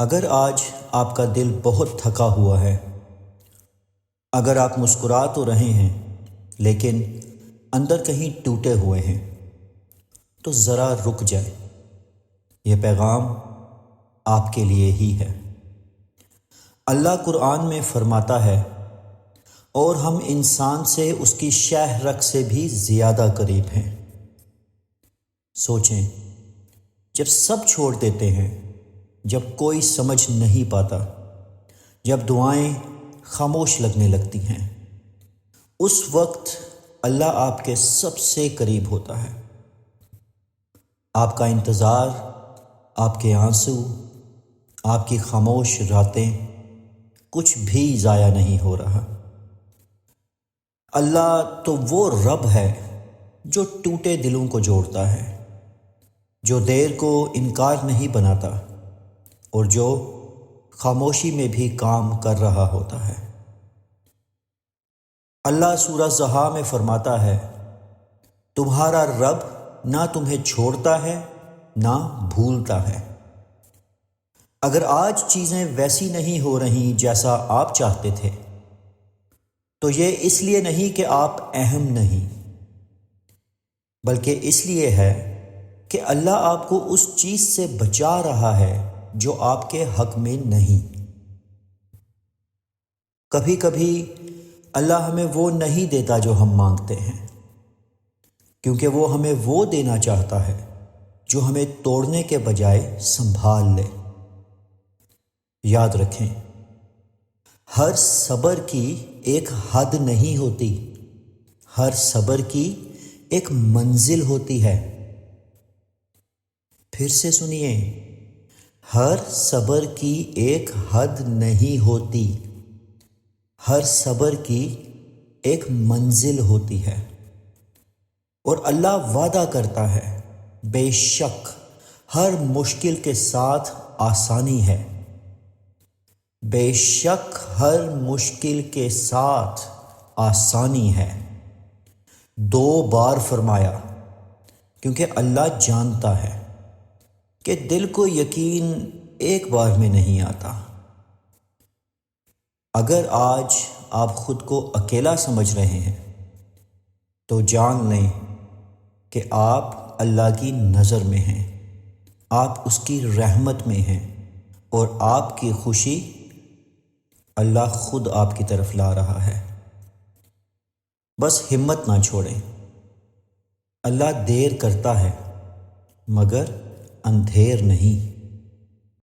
اگر آج آپ کا دل بہت تھکا ہوا ہے، اگر آپ مسکرا تو رہے ہیں لیکن اندر کہیں ٹوٹے ہوئے ہیں، تو ذرا رک جائے۔ یہ پیغام آپ کے لیے ہی ہے۔ اللہ قرآن میں فرماتا ہے، اور ہم انسان سے اس کی شہ رگ سے بھی زیادہ قریب ہیں۔ سوچیں، جب سب چھوڑ دیتے ہیں، جب کوئی سمجھ نہیں پاتا، جب دعائیں خاموش لگنے لگتی ہیں، اس وقت اللہ آپ کے سب سے قریب ہوتا ہے۔ آپ کا انتظار، آپ کے آنسو، آپ کی خاموش راتیں، کچھ بھی ضائع نہیں ہو رہا۔ اللہ تو وہ رب ہے جو ٹوٹے دلوں کو جوڑتا ہے، جو دیر کو انکار نہیں بناتا، اور جو خاموشی میں بھی کام کر رہا ہوتا ہے۔ اللہ سورہ زحا میں فرماتا ہے، تمہارا رب نہ تمہیں چھوڑتا ہے نہ بھولتا ہے۔ اگر آج چیزیں ویسی نہیں ہو رہی جیسا آپ چاہتے تھے، تو یہ اس لیے نہیں کہ آپ اہم نہیں، بلکہ اس لیے ہے کہ اللہ آپ کو اس چیز سے بچا رہا ہے جو آپ کے حق میں نہیں۔ کبھی کبھی اللہ ہمیں وہ نہیں دیتا جو ہم مانگتے ہیں، کیونکہ وہ ہمیں وہ دینا چاہتا ہے جو ہمیں توڑنے کے بجائے سنبھال لے۔ یاد رکھیں، ہر صبر کی ایک حد نہیں ہوتی، ہر صبر کی ایک منزل ہوتی ہے۔ پھر سے سنیے، ہر صبر کی ایک حد نہیں ہوتی، ہر صبر کی ایک منزل ہوتی ہے۔ اور اللہ وعدہ کرتا ہے، بے شک ہر مشکل کے ساتھ آسانی ہے، بے شک ہر مشکل کے ساتھ آسانی ہے۔ 2 بار فرمایا، کیونکہ اللہ جانتا ہے کہ دل کو یقین ایک بار میں نہیں آتا۔ اگر آج آپ خود کو اکیلا سمجھ رہے ہیں، تو جان لیں کہ آپ اللہ کی نظر میں ہیں، آپ اس کی رحمت میں ہیں، اور آپ کی خوشی اللہ خود آپ کی طرف لا رہا ہے۔ بس ہمت نہ چھوڑیں۔ اللہ دیر کرتا ہے مگر اندھیر نہیں۔